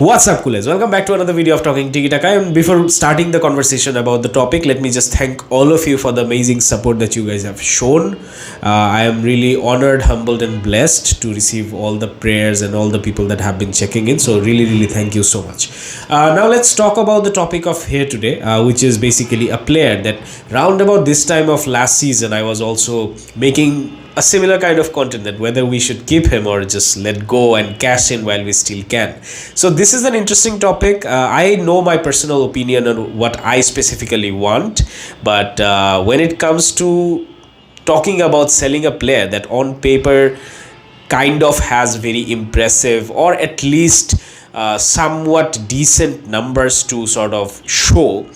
What's up, coolers? Welcome back to another video of Talking Tiki-Taka. And before starting the conversation about the topic, let me just thank all of you for the amazing support that you guys have shown. I am really honored, humbled, and blessed to receive all the prayers and all the people that have been checking in. So really thank you so much. Now let's talk about the topic of here today, which is basically a player that round about this time of last season, I was also making a similar kind of content, that whether we should keep him or just let go and cash in while we still can. So this is an interesting topic. I know my personal opinion on what I specifically want, but when it comes to talking about selling a player that on paper kind of has very impressive or at least somewhat decent numbers to sort of show,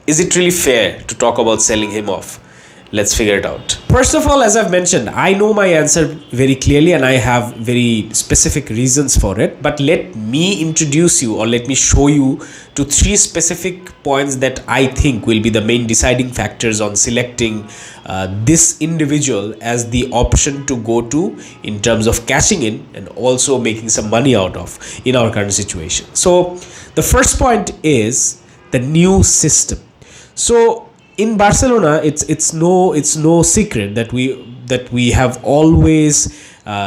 is it really fair to talk about selling him off? Let's figure it out. First of all, as I've mentioned, I know my answer very clearly and I have very specific reasons for it. But let me introduce you, or let me show you to three specific points that I think will be the main deciding factors on selecting this individual as the option to go to in terms of cashing in and also making some money out of in our current situation. So the first point is the new system. So in Barcelona, it's no secret that we have always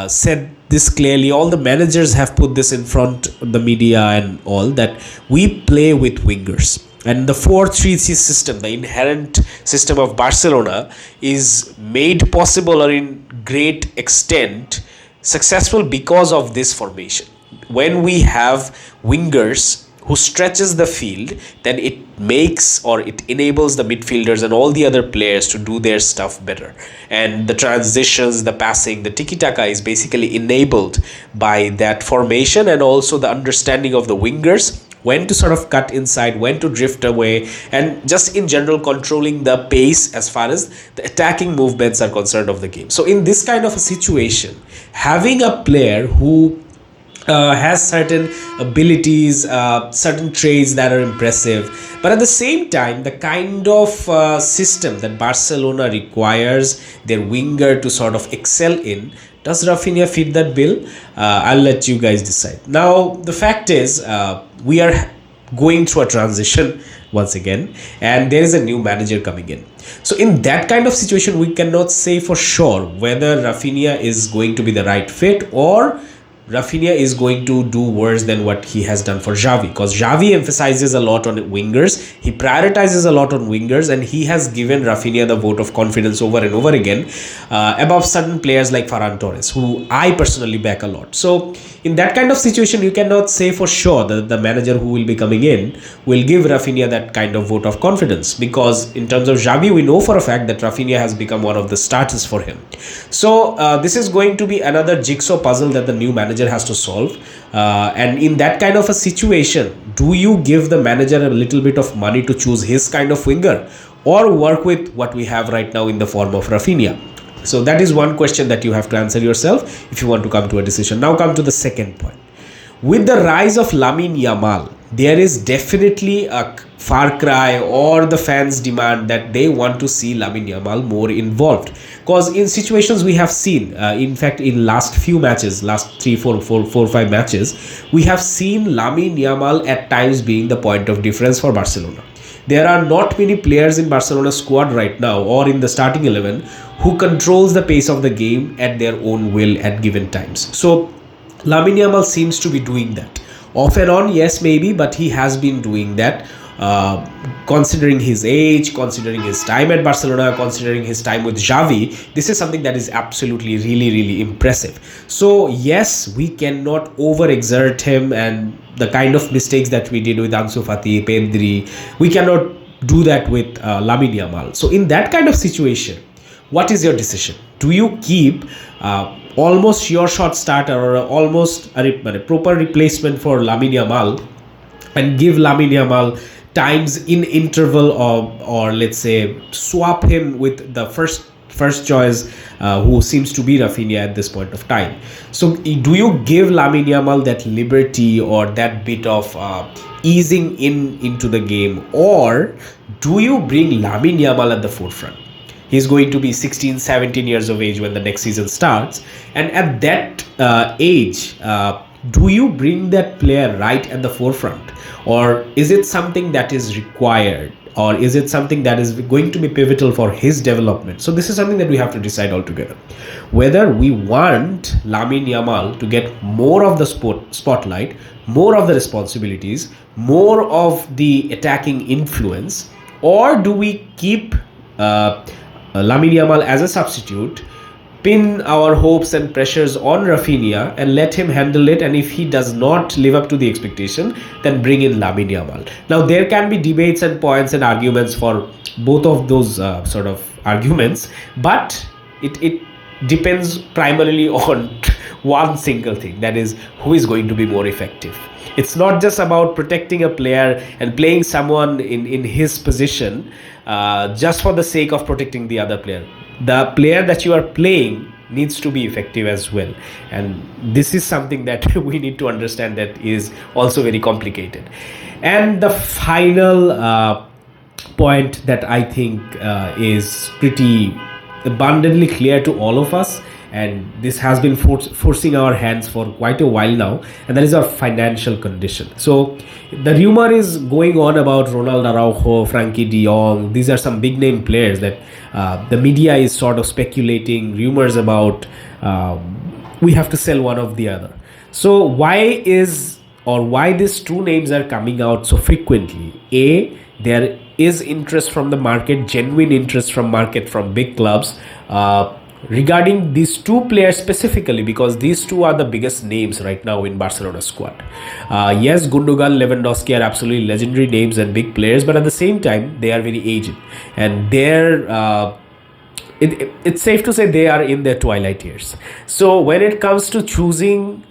said this clearly. All the managers have put this in front of the media and all, that we play with wingers. And the 4-3-3 system, the inherent system of Barcelona, is made possible or in great extent successful because of this formation. When we have wingers who stretches the field, then it makes or it enables the midfielders and all the other players to do their stuff better. And the transitions, the passing, the Tiki-Taka is basically enabled by that formation, and also the understanding of the wingers, when to sort of cut inside, when to drift away, and just in general controlling the pace as far as the attacking movements are concerned of the game. So in this kind of a situation, having a player who has certain abilities, certain traits that are impressive, but at the same time the kind of system that Barcelona requires their winger to sort of excel in, does Raphinha fit that bill? I'll let you guys decide. Now the fact is, we are going through a transition once again, and there is a new manager coming in. So in that kind of situation, we cannot say for sure whether Raphinha is going to be the right fit, or Raphinha is going to do worse than what he has done for Xavi, because Xavi emphasizes a lot on wingers, he prioritizes a lot on wingers, and he has given Raphinha the vote of confidence over and over again, above certain players like Ferran Torres, who I personally back a lot. So in that kind of situation, you cannot say for sure that the manager who will be coming in will give Raphinha that kind of vote of confidence, because in terms of Xavi, we know for a fact that Raphinha has become one of the starters for him. So this is going to be another jigsaw puzzle that the new manager has to solve, and in that kind of a situation, do you give the manager a little bit of money to choose his kind of winger, or work with what we have right now in the form of Raphinha? So that is one question that you have to answer yourself if you want to come to a decision. Now come to the second point. With the rise of Lamine Yamal, there is definitely a far cry, or the fans demand that they want to see Lamine Yamal more involved. Because in situations we have seen, in fact, in last few matches, last 5 matches, we have seen Lamine Yamal at times being the point of difference for Barcelona. There are not many players in Barcelona squad right now, or in the starting 11, who controls the pace of the game at their own will at given times. So Lamine Yamal seems to be doing that. Off and on, yes, maybe, but he has been doing that. Considering his age, considering his time at Barcelona, considering his time with Xavi, this is something that is absolutely really impressive. So yes, we cannot overexert him, and the kind of mistakes that we did with Ansu Fati, Pedri, we cannot do that with Lamine Yamal. So in that kind of situation, what is your decision? Do you keep almost your shot starter, or almost a proper replacement for Lamine Yamal, and give Lamine Yamal times in interval, or let's say swap him with the first choice, who seems to be Raphinha at this point of time? So do you give Lamine Yamal that liberty or that bit of easing into the game, or do you bring Lamine Yamal at the forefront? He's going to be 16, 17 years of age when the next season starts, and at that age, do you bring that player right at the forefront, or is it something that is required, or is it something that is going to be pivotal for his development? So this is something that we have to decide altogether, whether we want Lamine Yamal to get more of the spotlight, more of the responsibilities, more of the attacking influence, or do we keep Lamine Yamal as a substitute, pin our hopes and pressures on Raphinha and let him handle it, and if he does not live up to the expectation, then bring in Lamine Yamal. Now there can be debates and points and arguments for both of those sort of arguments, but it depends primarily on one single thing, that is, who is going to be more effective. It's not just about protecting a player and playing someone in his position just for the sake of protecting the other player. The player that you are playing needs to be effective as well, and this is something that we need to understand, that is also very complicated. And the final point that I think is pretty abundantly clear to all of us, and this has been forcing our hands for quite a while now, and that is our financial condition. So the rumor is going on about Ronald Araujo, Frankie de Jong. These are some big name players that the media is sort of speculating rumors about. We have to sell one of the other. So why these two names are coming out so frequently? There is interest from the market, genuine interest from big clubs regarding these two players specifically, because these two are the biggest names right now in Barcelona's squad. Yes, Gundogan, Lewandowski are absolutely legendary names and big players, but at the same time they are very aged, and it's safe to say they are in their twilight years. So when it comes to choosing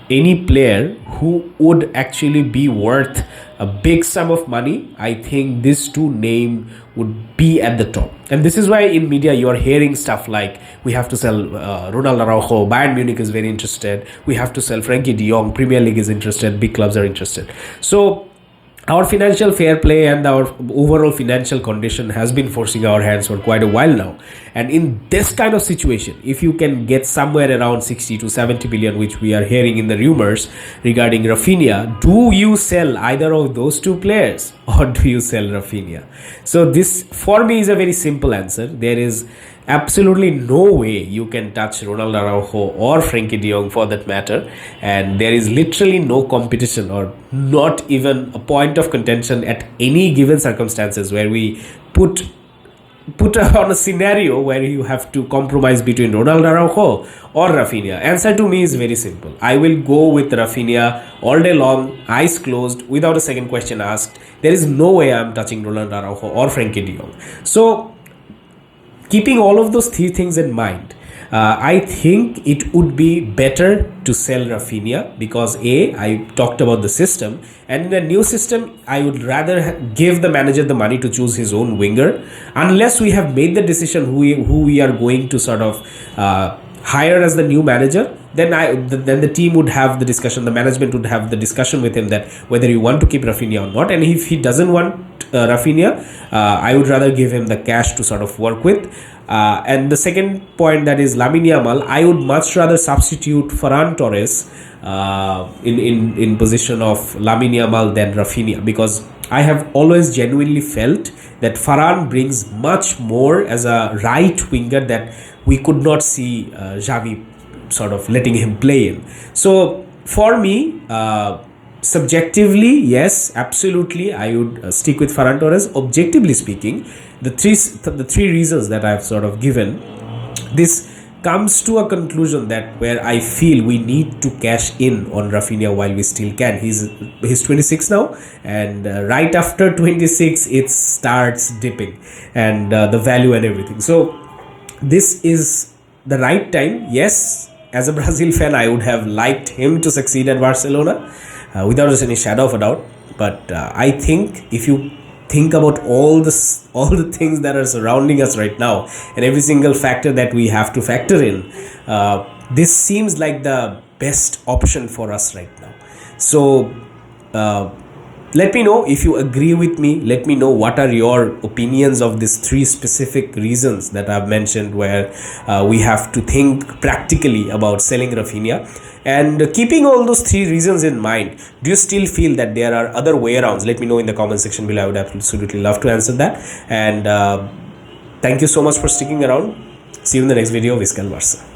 any player who would actually be worth a big sum of money, I think these two names would be at the top. And this is why in media you are hearing stuff like, we have to sell Ronald Araujo, Bayern Munich is very interested, we have to sell Frankie de Jong, Premier League is interested, big clubs are interested. So our financial fair play and our overall financial condition has been forcing our hands for quite a while now. And in this kind of situation, if you can get somewhere around 60 to 70 billion, which we are hearing in the rumors regarding Raphinha, do you sell either of those two players, or do you sell Raphinha? So this for me is a very simple answer. There is absolutely no way you can touch Ronald Araujo or Frankie de Jong for that matter, and there is literally no competition or not even a point of contention at any given circumstances where we put on a scenario where you have to compromise between Ronald Araujo or Raphinha. Answer to me is very simple. I will go with Raphinha all day long, eyes closed, without a second question asked. There is no way I'm touching Ronald Araujo or Frankie de Jong. So keeping all of those three things in mind, I think it would be better to sell Raphinha, because I talked about the system, and in a new system I would rather give the manager the money to choose his own winger, unless we have made the decision who we are going to sort of hire as the new manager. Then the team would have the discussion, the management would have the discussion with him that whether you want to keep Raphinha or not. And if he doesn't want Raphinha, I would rather give him the cash to sort of work with. And the second point, that is Lamine Yamal, I would much rather substitute Ferran Torres in position of Lamine Yamal than Raphinha, because I have always genuinely felt that Ferran brings much more as a right winger that we could not see Xavi sort of letting him play in. So for me, subjectively, yes, absolutely, I would stick with Ferran Torres. Objectively speaking, the three reasons that I've sort of given, this comes to a conclusion that where I feel we need to cash in on Raphinha while we still can. He's 26 now, and right after 26 it starts dipping, and the value and everything. So this is the right time. Yes, as a Brazil fan, I would have liked him to succeed at Barcelona without any shadow of a doubt. But I think if you think about all the things that are surrounding us right now, and every single factor that we have to factor in, this seems like the best option for us right now. So Let me know if you agree with me. Let me know what are your opinions of these three specific reasons that I've mentioned, where we have to think practically about selling Raphinha. And keeping all those three reasons in mind, do you still feel that there are other way arounds? Let me know in the comment section below. I would absolutely love to answer that. And thank you so much for sticking around. See you in the next video. Vice versa.